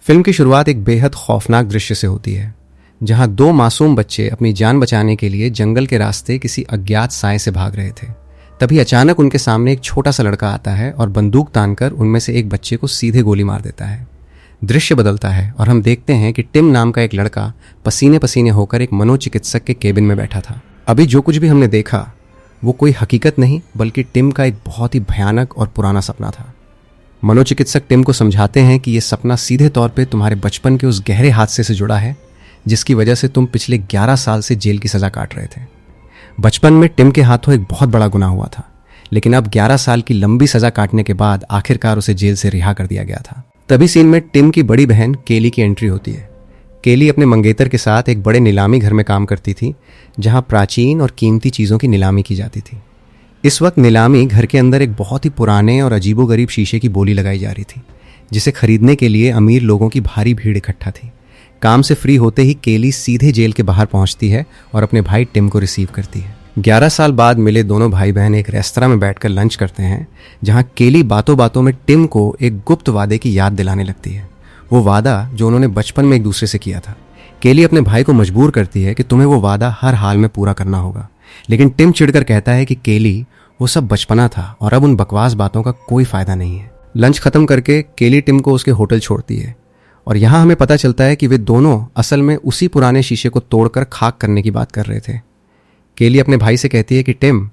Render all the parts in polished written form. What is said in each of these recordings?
Film की शुरुआत एक बेहद खौफनाक दृश्य से होती है, जहां दो मासूम बच्चे अपनी जान बचाने के लिए जंगल के रास्ते किसी अज्ञात साए से भाग रहे थे। तभी अचानक उनके सामने एक छोटा सा लड़का आता है और बंदूक तानकर उनमें से एक बच्चे को सीधे गोली मार देता है। दृश्य बदलता है और हम देखते हैं कि टिम नाम का एक लड़का पसीने पसीने होकर एक मनोचिकित्सक के केबिन में बैठा था। अभी जो कुछ भी हमने देखा वो कोई हकीकत नहीं, बल्कि टिम का एक बहुत ही भयानक और पुराना सपना था। मनोचिकित्सक टिम को समझाते हैं कि यह सपना सीधे तौर पे तुम्हारे बचपन के उस गहरे हादसे से जुड़ा है जिसकी वजह से तुम पिछले 11 साल से जेल की सजा काट रहे थे। बचपन में टिम के हाथों एक बहुत बड़ा गुनाह हुआ था, लेकिन अब 11 साल की लंबी सजा काटने के बाद आखिरकार उसे जेल से रिहा कर दिया गया था। तभी सीन में टिम की बड़ी बहन केली की एंट्री होती है। केली अपने मंगेतर के साथ एक बड़े नीलामी घर में काम करती थी, जहां प्राचीन और कीमती चीज़ों की नीलामी की जाती थी। इस वक्त नीलामी घर के अंदर एक बहुत ही पुराने और अजीबोगरीब शीशे की बोली लगाई जा रही थी, जिसे खरीदने के लिए अमीर लोगों की भारी भीड़ इकट्ठा थी। काम से फ्री होते ही केली सीधे जेल के बाहर पहुंचती है और अपने भाई टिम को रिसीव करती है। 11 साल बाद मिले दोनों भाई बहन एक रेस्तरां में बैठकर लंच करते हैं, जहां केली बातों बातों में टिम को एक गुप्त वादे की याद दिलाने लगती है। वो वादा जो उन्होंने बचपन में एक दूसरे से किया था। केली अपने भाई को मजबूर करती है कि तुम्हें वो वादा हर हाल में पूरा करना होगा, लेकिन टिम चिढ़कर कहता है कि केली वो सब बचपना था और अब उन बकवास बातों का कोई फायदा नहीं है। लंच खत्म करके केली टिम को उसके होटल छोड़ती है और यहाँ हमें पता चलता है कि वे दोनों असल में उसी पुराने शीशे को तोड़कर खाक करने की बात कर रहे थे। केली अपने भाई से कहती है कि टिम,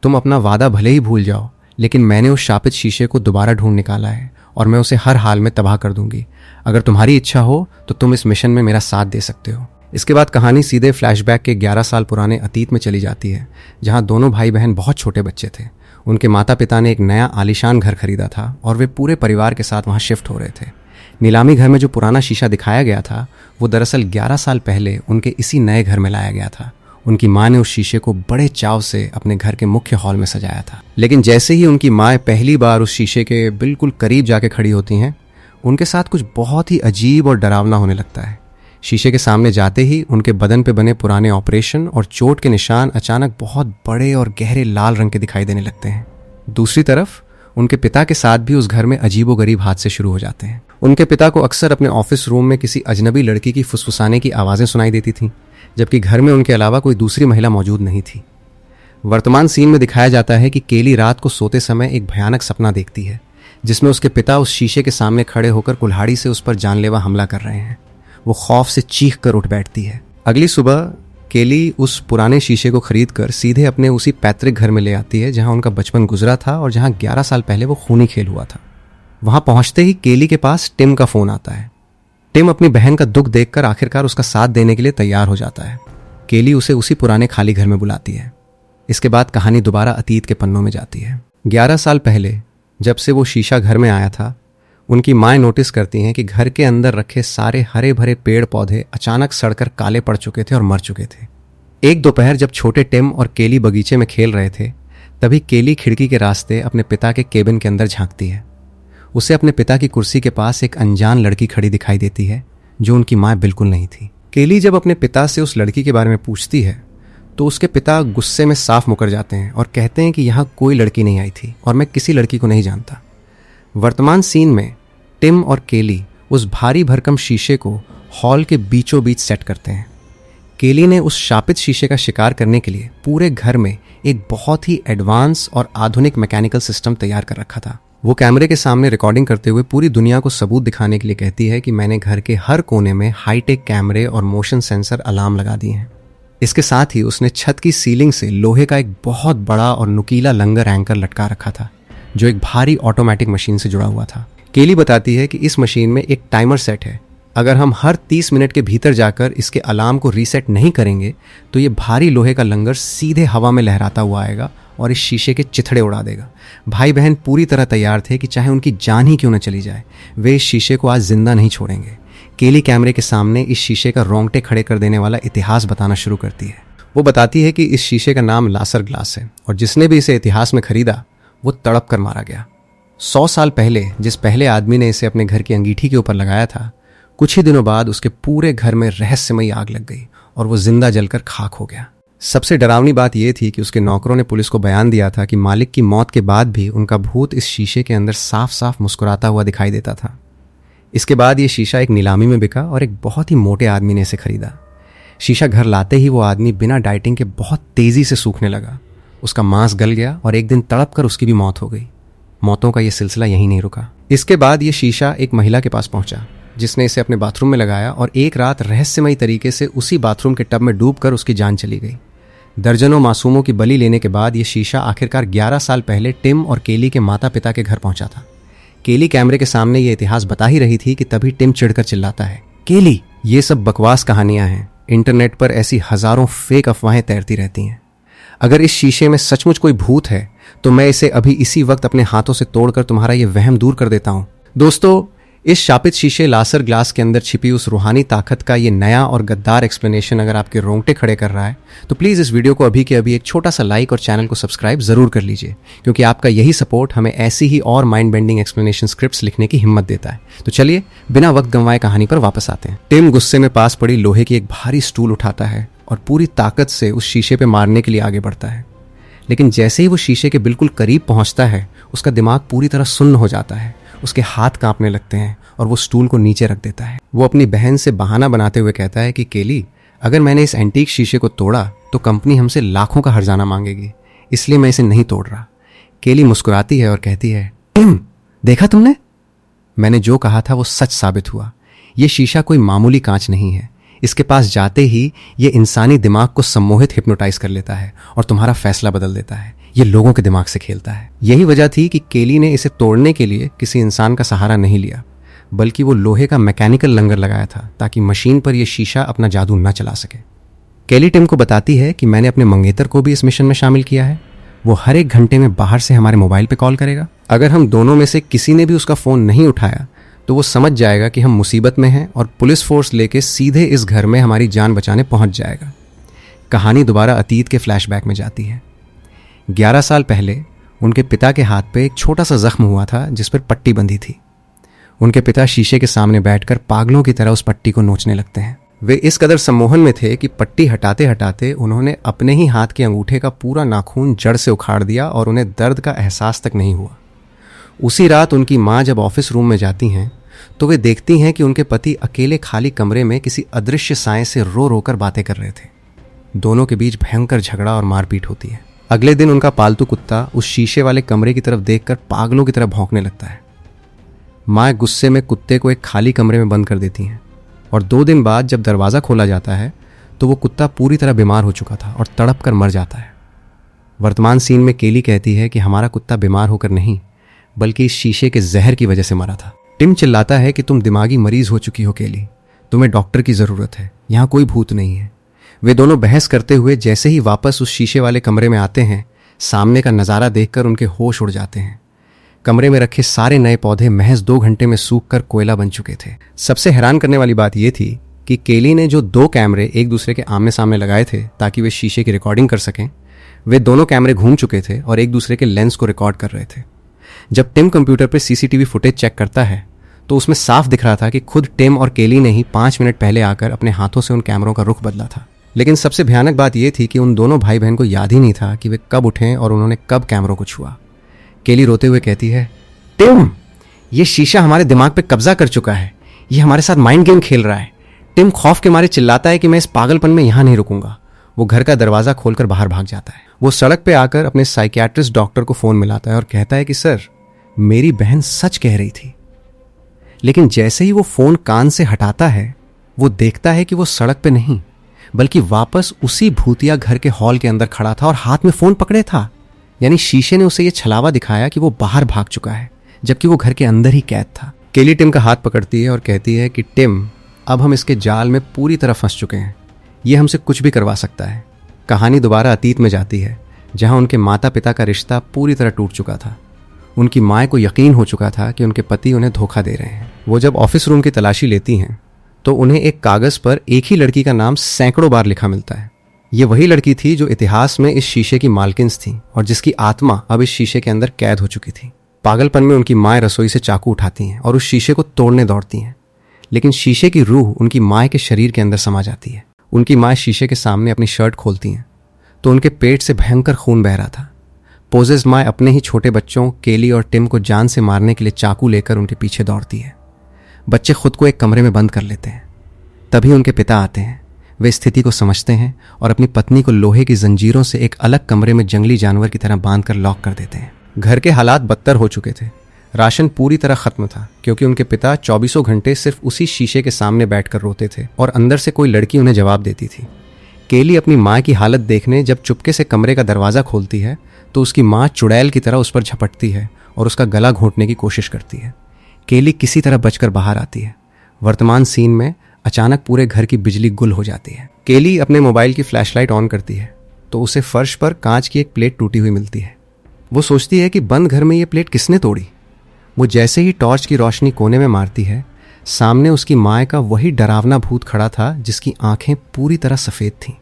तुम अपना वादा भले ही भूल जाओ, लेकिन मैंने उस शापित शीशे को दोबारा ढूंढ निकाला है और मैं उसे हर हाल में तबाह कर दूंगी। अगर तुम्हारी इच्छा हो तो तुम इस मिशन में मेरा साथ दे सकते हो। इसके बाद कहानी सीधे फ्लैशबैक के 11 साल पुराने अतीत में चली जाती है, जहां दोनों भाई बहन बहुत छोटे बच्चे थे। उनके माता पिता ने एक नया आलीशान घर खरीदा था और वे पूरे परिवार के साथ वहां शिफ्ट हो रहे थे। नीलामी घर में जो पुराना शीशा दिखाया गया था वो दरअसल 11 साल पहले उनके इसी नए घर में लाया गया था। उनकी माँ ने उस शीशे को बड़े चाव से अपने घर के मुख्य हॉल में सजाया था, लेकिन जैसे ही उनकी माँ पहली बार उस शीशे के बिल्कुल करीब जाके खड़ी होती हैं, उनके साथ कुछ बहुत ही अजीब और डरावना होने लगता है। शीशे के सामने जाते ही उनके बदन पे बने पुराने ऑपरेशन और चोट के निशान अचानक बहुत बड़े और गहरे लाल रंग के दिखाई देने लगते हैं। दूसरी तरफ उनके पिता के साथ भी उस घर में अजीबोगरीब हादसे शुरू हो जाते हैं। उनके पिता को अक्सर अपने ऑफिस रूम में किसी अजनबी लड़की की फुसफुसाने की आवाज़ें सुनाई देती थीं, जबकि घर में उनके अलावा कोई दूसरी महिला मौजूद नहीं थी। वर्तमान सीन में दिखाया जाता है कि केली रात को सोते समय एक भयानक सपना देखती है, जिसमें उसके पिता उस शीशे के सामने खड़े होकर कुल्हाड़ी से उस पर जानलेवा हमला कर रहे हैं। वो खौफ से चीख कर उठ बैठती है। अगली सुबह केली उस पुराने शीशे को खरीदकर सीधे अपने उसी पैतृक घर में ले आती है, जहां उनका बचपन गुजरा था और जहां 11 साल पहले वो खूनी खेल हुआ था। वहां पहुंचते ही केली के पास टिम का फोन आता है। टिम अपनी बहन का दुख देखकर आखिरकार उसका साथ देने के लिए तैयार हो जाता है। केली उसे उसी पुराने खाली घर में बुलाती है। इसके बाद कहानी दोबारा अतीत के पन्नों में जाती है। 11 साल पहले जब से वो शीशा घर में आया था, उनकी माएँ नोटिस करती हैं कि घर के अंदर रखे सारे हरे भरे पेड़ पौधे अचानक सड़कर काले पड़ चुके थे और मर चुके थे। एक दोपहर जब छोटे टिम और केली बगीचे में खेल रहे थे, तभी केली खिड़की के रास्ते अपने पिता के केबिन के अंदर झांकती है। उसे अपने पिता की कुर्सी के पास एक अनजान लड़की खड़ी दिखाई देती है, जो उनकी माँ बिल्कुल नहीं थी। केली जब अपने पिता से उस लड़की के बारे में पूछती है तो उसके पिता गुस्से में साफ मुकर जाते हैं और कहते हैं कि यहाँ कोई लड़की नहीं आई थी और मैं किसी लड़की को नहीं जानता। वर्तमान सीन में टिम और केली उस भारी भरकम शीशे को हॉल के बीचों बीच सेट करते हैं। केली ने उस शापित शीशे का शिकार करने के लिए पूरे घर में एक बहुत ही एडवांस और आधुनिक मैकेनिकल सिस्टम तैयार कर रखा था। वो कैमरे के सामने रिकॉर्डिंग करते हुए पूरी दुनिया को सबूत दिखाने के लिए कहती है कि मैंने घर के हर कोने में हाईटेक कैमरे और मोशन सेंसर अलार्म लगा दिए हैं। इसके साथ ही उसने छत की सीलिंग से लोहे का एक बहुत बड़ा और नुकीला लंगर एंकर लटका रखा था, जो एक भारी ऑटोमेटिक मशीन से जुड़ा हुआ था। केली बताती है कि इस मशीन में एक टाइमर सेट है। अगर हम हर 30 मिनट के भीतर जाकर इसके अलार्म को रीसेट नहीं करेंगे तो ये भारी लोहे का लंगर सीधे हवा में लहराता हुआ आएगा और इस शीशे के चिथड़े उड़ा देगा। भाई बहन पूरी तरह तैयार थे कि चाहे उनकी जान ही क्यों न चली जाए, वे इस शीशे को आज जिंदा नहीं छोड़ेंगे। केली कैमरे के सामने इस शीशे का रोंगटे खड़े कर देने वाला इतिहास बताना शुरू करती है। वो बताती है कि इस शीशे का नाम लासर ग्लास है और जिसने भी इसे इतिहास में खरीदा वो तड़प कर मारा गया। 100 साल पहले जिस पहले आदमी ने इसे अपने घर की अंगीठी के ऊपर लगाया था, कुछ ही दिनों बाद उसके पूरे घर में रहस्यमयी आग लग गई और वो जिंदा जलकर खाक हो गया। सबसे डरावनी बात यह थी कि उसके नौकरों ने पुलिस को बयान दिया था कि मालिक की मौत के बाद भी उनका भूत इस शीशे के अंदर साफ साफ मुस्कुराता हुआ दिखाई देता था। इसके बाद ये शीशा एक नीलामी में बिका और एक बहुत ही मोटे आदमी ने इसे खरीदा। शीशा घर लाते ही वो आदमी बिना डाइटिंग के बहुत तेजी से सूखने लगा। उसका मांस गल गया और एक दिन तड़प कर उसकी भी मौत हो गई। मौतों का ये सिलसिला यहीं नहीं रुका। इसके बाद ये शीशा एक महिला के पास पहुंचा, जिसने इसे अपने बाथरूम में लगाया और एक रात रहस्यमयी तरीके से उसी बाथरूम के टब में डूबकर उसकी जान चली गई। दर्जनों मासूमों की बलि लेने के बाद ये शीशा आखिरकार 11 साल पहले टिम और केली के माता पिता के घर पहुंचा था। केली कैमरे के सामने ये इतिहास बता ही रही थी कि तभी टिम चिढ़कर चिल्लाता है, केली, ये सब बकवास कहानियां हैं। इंटरनेट पर ऐसी हजारों फेक अफवाहें तैरती रहती हैं। अगर इस शीशे में सचमुच कोई भूत है तो मैं इसे अभी इसी वक्त अपने हाथों से तोड़कर तुम्हारा ये वहम दूर कर देता हूं। दोस्तों, इस शापित शीशे लासर ग्लास के अंदर छिपी उस रूहानी ताकत का ये नया और गद्दार एक्सप्लेनेशन अगर आपके रोंगटे खड़े कर रहा है तो प्लीज़ इस वीडियो को अभी के अभी एक छोटा सा लाइक और चैनल को सब्सक्राइब जरूर कर लीजिए, क्योंकि आपका यही सपोर्ट हमें ऐसी ही और माइंड बेंडिंग एक्सप्लेनेशन स्क्रिप्ट्स लिखने की हिम्मत देता है। तो चलिए बिना वक्त गंवाए कहानी पर वापस आते हैं। टिम गुस्से में पास पड़ी लोहे की एक भारी स्टूल उठाता है और पूरी ताकत से उस शीशे पर मारने के लिए आगे बढ़ता है। लेकिन जैसे ही वो शीशे के बिल्कुल करीब पहुंचता है उसका दिमाग पूरी तरह सुन्न हो जाता है। उसके हाथ कांपने लगते हैं और वो स्टूल को नीचे रख देता है। वो अपनी बहन से बहाना बनाते हुए कहता है कि केली, अगर मैंने इस एंटीक शीशे को तोड़ा तो कंपनी हमसे लाखों का हर्जाना मांगेगी, इसलिए मैं इसे नहीं तोड़ रहा। केली मुस्कुराती है और कहती है, टिम, देखा तुमने? मैंने जो कहा था वो सच साबित हुआ। ये शीशा कोई मामूली कांच नहीं है। इसके पास जाते ही ये इंसानी दिमाग को सम्मोहित हिप्नोटाइज कर लेता है और तुम्हारा फैसला बदल देता है। ये लोगों के दिमाग से खेलता है। यही वजह थी कि केली ने इसे तोड़ने के लिए किसी इंसान का सहारा नहीं लिया, बल्कि वो लोहे का मैकेनिकल लंगर लगाया था ताकि मशीन पर यह शीशा अपना जादू न चला सके। केली टिम को बताती है कि मैंने अपने मंगेतर को भी इस मिशन में शामिल किया है। वो हर एक घंटे में बाहर से हमारे मोबाइल पे कॉल करेगा। अगर हम दोनों में से किसी ने भी उसका फोन नहीं उठाया तो वो समझ जाएगा कि हम मुसीबत में हैं और पुलिस फोर्स लेके सीधे इस घर में हमारी जान बचाने पहुंच जाएगा। कहानी दोबारा अतीत के फ्लैशबैक में जाती है। 11 साल पहले उनके पिता के हाथ पे एक छोटा सा जख्म हुआ था जिस पर पट्टी बंधी थी। उनके पिता शीशे के सामने बैठकर पागलों की तरह उस पट्टी को नोचने लगते हैं। वे इस कदर सम्मोहन में थे कि पट्टी हटाते हटाते उन्होंने अपने ही हाथ के अंगूठे का पूरा नाखून जड़ से उखाड़ दिया और उन्हें दर्द का एहसास तक नहीं हुआ। उसी रात उनकी माँ जब ऑफिस रूम में जाती हैं तो वे देखती हैं कि उनके पति अकेले खाली कमरे में किसी अदृश्य साए से रो रोकर बातें कर रहे थे। दोनों के बीच भयंकर झगड़ा और मारपीट होती है। अगले दिन उनका पालतू कुत्ता उस शीशे वाले कमरे की तरफ देखकर पागलों की तरह भौंकने लगता है। माँ गुस्से में कुत्ते को एक खाली कमरे में बंद कर देती हैं और 2 दिन बाद जब दरवाज़ा खोला जाता है तो वो कुत्ता पूरी तरह बीमार हो चुका था और तड़प कर मर जाता है। वर्तमान सीन में केली कहती है कि हमारा कुत्ता बीमार होकर नहीं बल्कि इस शीशे के जहर की वजह से मरा था। टिम चिल्लाता है कि तुम दिमागी मरीज हो चुकी हो केली, तुम्हें डॉक्टर की ज़रूरत है, यहाँ कोई भूत नहीं है। वे दोनों बहस करते हुए जैसे ही वापस उस शीशे वाले कमरे में आते हैं, सामने का नज़ारा देखकर उनके होश उड़ जाते हैं। कमरे में रखे सारे नए पौधे महज 2 घंटे में सूखकर कोयला बन चुके थे। सबसे हैरान करने वाली बात यह थी कि केली ने जो 2 कैमरे एक दूसरे के आमने सामने लगाए थे ताकि वे शीशे की रिकॉर्डिंग कर सकें, वे दोनों कैमरे घूम चुके थे और एक दूसरे के लेंस को रिकॉर्ड कर रहे थे। जब टिम कंप्यूटर पर सीसीटीवी फुटेज चेक करता है तो उसमें साफ दिख रहा था कि खुद टिम और केली ने ही 5 मिनट पहले आकर अपने हाथों से उन कैमरों का रुख बदला था। लेकिन सबसे भयानक बात यह थी कि उन दोनों भाई बहन को याद ही नहीं था कि वे कब उठे और उन्होंने कब कैमरों को छुआ। केली रोते हुए कहती है, टिम, ये शीशा हमारे दिमाग पे कब्जा कर चुका है। ये हमारे साथ माइंड गेम खेल रहा है। टिम खौफ के मारे चिल्लाता है कि मैं इस पागलपन में यहां नहीं रुकूंगा। वो घर का दरवाजा खोलकर बाहर भाग जाता है। वो सड़क पे आकर अपने साइकियाट्रिस्ट डॉक्टर को फोन मिलाता है और कहता है कि सर, मेरी बहन सच कह रही थी। लेकिन जैसे ही वो फोन कान से हटाता है वो देखता है कि वो सड़क पे नहीं बल्कि वापस उसी भूतिया घर के हॉल के अंदर खड़ा था और हाथ में फोन पकड़े था। यानी शीशे ने उसे ये छलावा दिखाया कि वो बाहर भाग चुका है जबकि वो घर के अंदर ही कैद था। केली टिम का हाथ पकड़ती है और कहती है कि टिम, अब हम इसके जाल में पूरी तरह फंस चुके हैं। ये हमसे कुछ भी करवा सकता है। कहानी दोबारा अतीत में जाती है जहां उनके माता पिता का रिश्ता पूरी तरह टूट चुका था। उनकी माँ को यकीन हो चुका था कि उनके पति उन्हें धोखा दे रहे हैं। वो जब ऑफिस रूम की तलाशी लेती हैं तो उन्हें एक कागज पर एक ही लड़की का नाम सैकड़ों बार लिखा मिलता है। ये वही लड़की थी जो इतिहास में इस शीशे की मालकिन्स थी और जिसकी आत्मा अब इस शीशे के अंदर कैद हो चुकी थी। पागलपन में उनकी माँ रसोई से चाकू उठाती हैं और उस शीशे को तोड़ने दौड़ती हैं, लेकिन शीशे की रूह उनकी माँ के शरीर के अंदर समा जाती है। उनकी माँ शीशे के सामने अपनी शर्ट खोलती हैं तो उनके पेट से भयंकर खून बह रहा था। पोजेस माँ अपने ही छोटे बच्चों केली और टिम को जान से मारने के लिए चाकू लेकर उनके पीछे दौड़ती है। बच्चे खुद को एक कमरे में बंद कर लेते हैं। तभी उनके पिता आते हैं। वे स्थिति को समझते हैं और अपनी पत्नी को लोहे की जंजीरों से एक अलग कमरे में जंगली जानवर की तरह बांधकर लॉक कर देते हैं। घर के हालात बदतर हो चुके थे। राशन पूरी तरह खत्म था क्योंकि उनके पिता 24 घंटे सिर्फ उसी शीशे के सामने बैठकर रोते थे और अंदर से कोई लड़की उन्हें जवाब देती थी। केली अपनी माँ की हालत देखने जब चुपके से कमरे का दरवाज़ा खोलती है तो उसकी माँ चुड़ैल की तरह उस पर झपटती है और उसका गला घोंटने की कोशिश करती है। केली किसी तरह बचकर बाहर आती है। वर्तमान सीन में अचानक पूरे घर की बिजली गुल हो जाती है। केली अपने मोबाइल की फ्लैशलाइट ऑन करती है तो उसे फर्श पर कांच की एक प्लेट टूटी हुई मिलती है। वो सोचती है कि बंद घर में ये प्लेट किसने तोड़ी। वो जैसे ही टॉर्च की रोशनी कोने में मारती है, सामने उसकी माँ का वही डरावना भूत खड़ा था जिसकी आंखें पूरी तरह सफ़ेद थीं।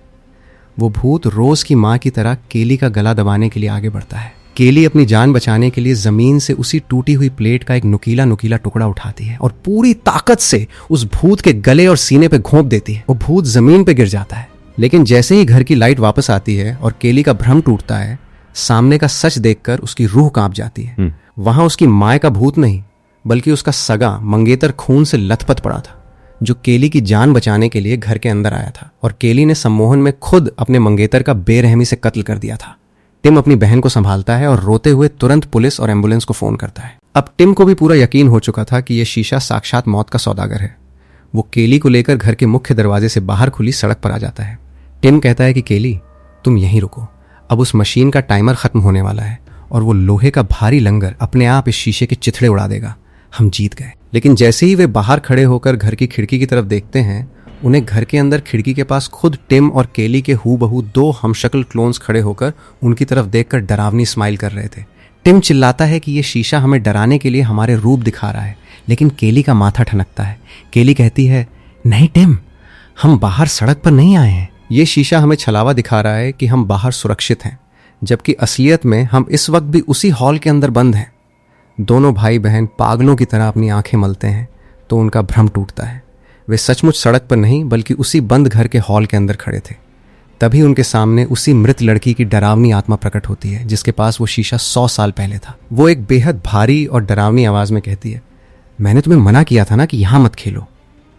वो भूत रोज की माँ की तरह केली का गला दबाने के लिए आगे बढ़ता है। केली अपनी जान बचाने के लिए जमीन से उसी टूटी हुई प्लेट का एक नुकीला नुकीला टुकड़ा उठाती है और पूरी ताकत से उस भूत के गले और सीने पे घोंप देती है। वो भूत जमीन पे गिर जाता है। लेकिन जैसे ही घर की लाइट वापस आती है और केली का भ्रम टूटता है, सामने का सच देखकर उसकी रूह कांप जाती है। वहां उसकी माँ का भूत नहीं बल्कि उसका सगा मंगेतर खून से लथपथ पड़ा था जो केली की जान बचाने के लिए घर के अंदर आया था। और केली ने सम्मोहन में खुद अपने मंगेतर का बेरहमी से कत्ल कर दिया था। टिम अपनी बहन को संभालता है और रोते हुए तुरंत पुलिस और एम्बुलेंस को फोन करता है। अब टिम को भी पूरा यकीन हो चुका था कि यह शीशा साक्षात मौत का सौदागर है। वो केली को लेकर घर के मुख्य दरवाजे से बाहर खुली सड़क पर आ जाता है। टिम कहता है कि केली, तुम यहीं रुको, अब उस मशीन का टाइमर खत्म होने वाला है और वो लोहे का भारी लंगर अपने आप इस शीशे के चिथड़े उड़ा देगा। हम जीत गए। लेकिन जैसे ही वे बाहर खड़े होकर घर की खिड़की की तरफ देखते हैं, उन्हें घर के अंदर खिड़की के पास खुद टिम और केली के हूबहू दो हमशक्ल क्लोन्स खड़े होकर उनकी तरफ देखकर डरावनी स्माइल कर रहे थे। टिम चिल्लाता है कि ये शीशा हमें डराने के लिए हमारे रूप दिखा रहा है, लेकिन केली का माथा ठनकता है। केली कहती है, नहीं टिम, हम बाहर सड़क पर नहीं आए हैं। ये शीशा हमें छलावा दिखा रहा है कि हम बाहर सुरक्षित हैं, जबकि असलियत में हम इस वक्त भी उसी हॉल के अंदर बंद हैं। दोनों भाई बहन पागलों की तरह अपनी आंखें मलते हैं तो उनका भ्रम टूटता है। वे सचमुच सड़क पर नहीं बल्कि उसी बंद घर के हॉल के अंदर खड़े थे। तभी उनके सामने उसी मृत लड़की की डरावनी आत्मा प्रकट होती है जिसके पास वो शीशा 100 साल पहले था। वो एक बेहद भारी और डरावनी आवाज में कहती है, मैंने तुम्हें मना किया था ना कि यहां मत खेलो।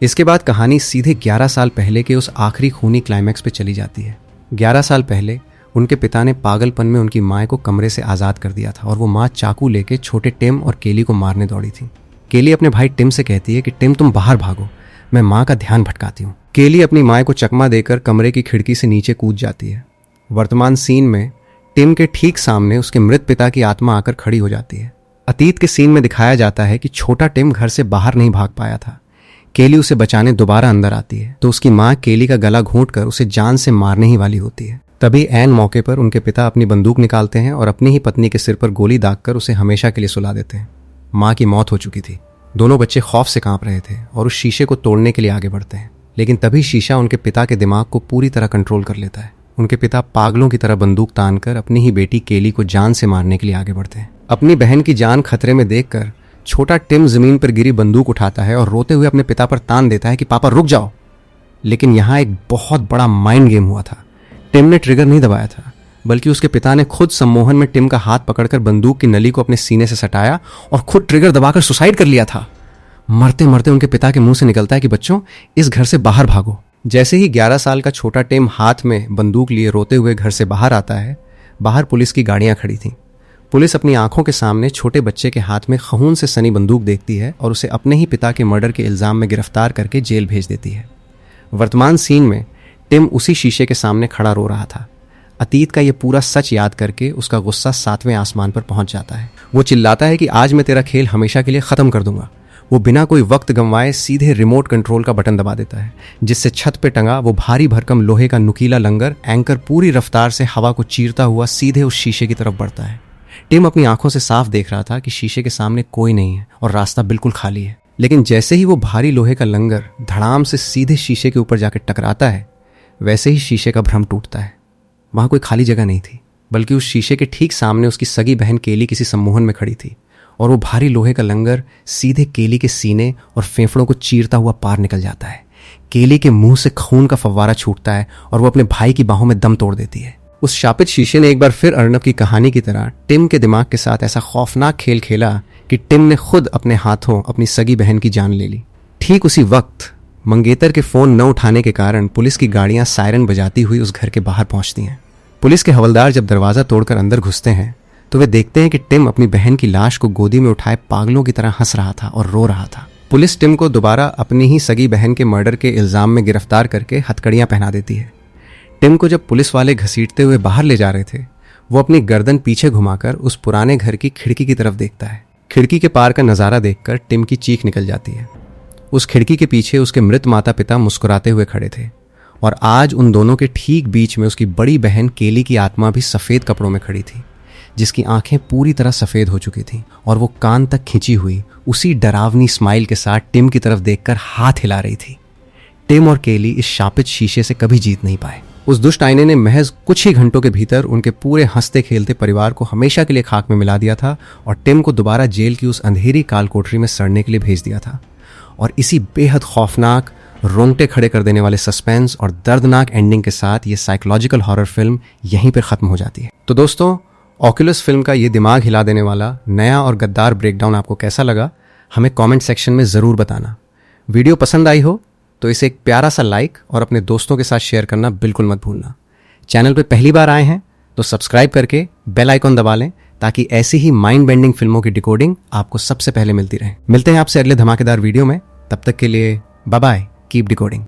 इसके बाद कहानी सीधे 11 साल पहले के उस आखिरी खूनी क्लाइमैक्स पे चली जाती है। 11 साल पहले उनके पिता ने पागलपन में उनकी माँ को कमरे से आज़ाद कर दिया था और वो माँ चाकू लेके छोटे टिम और केली को मारने दौड़ी थी। केली अपने भाई टिम से कहती है कि टिम तुम बाहर भागो, मैं माँ का ध्यान भटकाती हूँ। केली अपनी माँ को चकमा देकर कमरे की खिड़की से नीचे कूद जाती है। वर्तमान सीन में टिम के ठीक सामने उसके मृत पिता की आत्मा आकर खड़ी हो जाती है। अतीत के सीन में दिखाया जाता है कि छोटा टिम घर से बाहर नहीं भाग पाया था। केली उसे बचाने दोबारा अंदर आती है तो उसकी माँ केली का गला घोंटकर उसे जान से मारने ही वाली होती है। तभी ऐन मौके पर उनके पिता अपनी बंदूक निकालते हैं और अपनी ही पत्नी के सिर पर गोली दागकर उसे हमेशा के लिए सुला देते हैं। माँ की मौत हो चुकी थी। दोनों बच्चे खौफ से कांप रहे थे और उस शीशे को तोड़ने के लिए आगे बढ़ते हैं, लेकिन तभी शीशा उनके पिता के दिमाग को पूरी तरह कंट्रोल कर लेता है। उनके पिता पागलों की तरह बंदूक तानकर अपनी ही बेटी केली को जान से मारने के लिए आगे बढ़ते हैं। अपनी बहन की जान खतरे में देखकर छोटा टिम जमीन पर गिरी बंदूक उठाता है और रोते हुए अपने पिता पर तान देता है कि पापा रुक जाओ। लेकिन यहाँ एक बहुत बड़ा माइंड गेम हुआ था। टिम ने ट्रिगर नहीं दबाया था, बल्कि उसके पिता ने खुद सम्मोहन में टिम का हाथ पकड़कर बंदूक की नली को अपने सीने से सटाया और खुद ट्रिगर दबाकर सुसाइड कर लिया था। मरते मरते उनके पिता के मुंह से निकलता है कि बच्चों, इस घर से बाहर भागो। जैसे ही 11 साल का छोटा टिम हाथ में बंदूक लिए रोते हुए घर से बाहर आता है, बाहर पुलिस की गाड़ियां खड़ी थीं। पुलिस अपनी आंखों के सामने छोटे बच्चे के हाथ में खून से सनी बंदूक देखती है और उसे अपने ही पिता के मर्डर के इल्जाम में गिरफ्तार करके जेल भेज देती है। वर्तमान सीन में टिम उसी शीशे के सामने खड़ा रो रहा था। अतीत का ये पूरा सच याद करके उसका गुस्सा 7वें आसमान पर पहुंच जाता है। वो चिल्लाता है कि आज मैं तेरा खेल हमेशा के लिए खत्म कर दूंगा। वो बिना कोई वक्त गंवाए सीधे रिमोट कंट्रोल का बटन दबा देता है, जिससे छत पे टंगा वो भारी भरकम लोहे का नुकीला लंगर एंकर पूरी रफ्तार से हवा को चीरता हुआ सीधे उस शीशे की तरफ बढ़ता है। टिम अपनी आंखों से साफ देख रहा था कि शीशे के सामने कोई नहीं है और रास्ता बिल्कुल खाली है। लेकिन जैसे ही वो भारी लोहे का लंगर धड़ाम से सीधे शीशे के ऊपर जाकर टकराता है, वैसे ही शीशे का भ्रम टूटता है। वहां कोई खाली जगह नहीं थी, बल्कि उस शीशे के ठीक सामने उसकी सगी बहन केली किसी सम्मोहन में खड़ी थी और वो भारी लोहे का लंगर सीधे केली के सीने और फेफड़ों को चीरता हुआ पार निकल जाता है। केली के मुंह से खून का फव्वारा छूटता है और वो अपने भाई की बाहों में दम तोड़ देती है। उस शापित शीशे ने एक बार फिर अर्नब की कहानी की तरह टिम के दिमाग के साथ ऐसा खौफनाक खेल खेला कि टिम ने खुद अपने हाथों अपनी सगी बहन की जान ले ली। ठीक उसी वक्त मंगेतर के फोन न उठाने के कारण पुलिस की गाड़ियां सायरन बजाती हुई उस घर के बाहर पहुंचती हैं। पुलिस के हवलदार जब दरवाजा तोड़कर अंदर घुसते हैं तो वे देखते हैं कि टिम अपनी बहन की लाश को गोदी में उठाए पागलों की तरह हंस रहा था और रो रहा था। पुलिस टिम को दोबारा अपनी ही सगी बहन के मर्डर के इल्जाम में गिरफ्तार करके हथकड़ियां पहना देती है। टिम को जब पुलिस वाले घसीटते हुए बाहर ले जा रहे थे, वो अपनी गर्दन पीछे घुमाकर उस पुराने घर की खिड़की की तरफ देखता है। खिड़की के पार का नजारा देखकर टिम की चीख निकल जाती है। उस खिड़की के पीछे उसके मृत माता पिता मुस्कुराते हुए खड़े थे और आज उन दोनों के ठीक बीच में उसकी बड़ी बहन केली की आत्मा भी सफेद कपड़ों में खड़ी थी, जिसकी आंखें पूरी तरह सफेद हो चुकी थीं और वो कान तक खिंची हुई उसी डरावनी स्माइल के साथ टिम की तरफ देखकर हाथ हिला रही थी। टिम और केली इस शापित शीशे से कभी जीत नहीं पाए। उस दुष्ट आईने ने महज कुछ ही घंटों के भीतर उनके पूरे हंसते खेलते परिवार को हमेशा के लिए खाक में मिला दिया था और टिम को दोबारा जेल की उस अंधेरी काल कोठरी में सड़ने के लिए भेज दिया था। और इसी बेहद खौफनाक, रोंगटे खड़े कर देने वाले सस्पेंस और दर्दनाक एंडिंग के साथ ये साइकोलॉजिकल हॉरर फिल्म यहीं पर खत्म हो जाती है। तो दोस्तों, ऑक्यूलस फिल्म का ये दिमाग हिला देने वाला नया और गद्दार ब्रेकडाउन आपको कैसा लगा, हमें कमेंट सेक्शन में ज़रूर बताना। वीडियो पसंद आई हो तो इसे एक प्यारा सा लाइक और अपने दोस्तों के साथ शेयर करना बिल्कुल मत भूलना। चैनल पे पहली बार आए हैं तो सब्सक्राइब करके बेल आइकॉन दबा लें ताकि ऐसी ही माइंड बेंडिंग फिल्मों की डिकोडिंग आपको सबसे पहले मिलती रहे। मिलते हैं आपसे अगले धमाकेदार वीडियो में, तब तक के लिए बाय बाय, कीप डिकोडिंग।